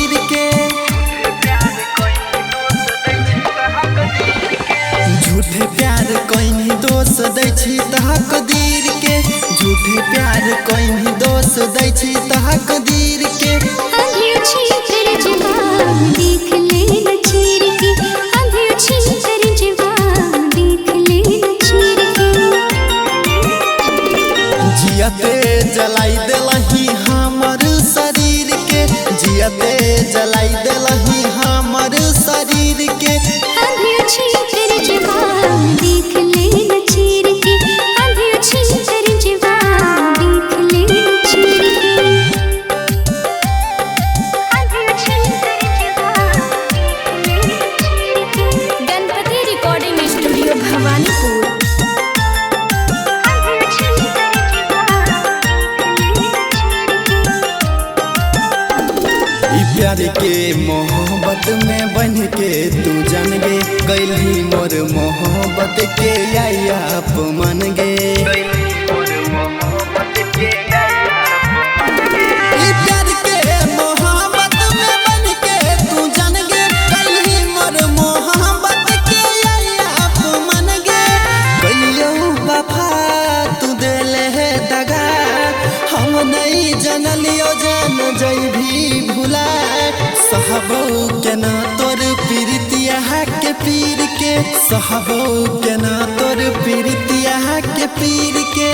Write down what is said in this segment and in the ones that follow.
कदीर के। झूठे प्यार कोई दोष दै छी तहा कदीर के। झूठे प्यार कोई दोष दै छी तहा कदीर के। जियते जलाई देलही हमर शरीर के। जियते जलाई देलही हमर शरीर के। Ganpati recording studio Bhawanipur. प्यार के मोहब्बत में बन के तू जन गे। गैली मोर मोहब्बत के आप मन गे। प्यार के मोहब्बत में बन के तू जन गे। गैली मोर मोहब्बत के आप मन गे। गलियो वफा तू देले है दगा। हम नहीं जनलियो जान जैभी भुला। सहबो के ना तोर पीरितिया के पीर के। सहबो के ना तोर पीरितिया के पीर के।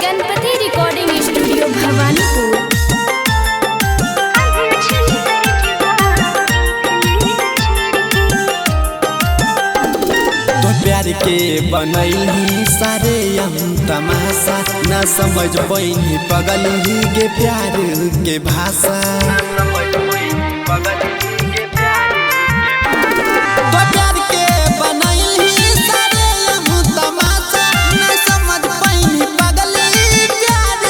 Ganpati recording studio Bhawanipur. प्यार के बनैली सारे हम तमाशा। न समझ पैनी पगली के प्यार के भाषा। तो प्यार के बनैली सारे हम तमाशा। न समझ पैनी पगली प्यार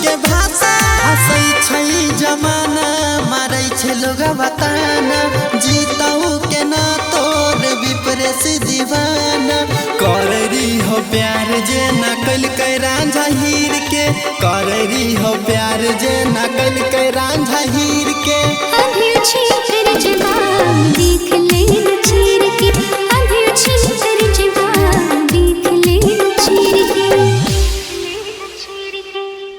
के भाषा। हंसै छै जमाना मारै छै लोग बताना। जीताऊ के ना तोर विपरे से दीवाना। कररी हो प्यार जे ना कल रांझा हीर के। कररी हो प्यार जे ना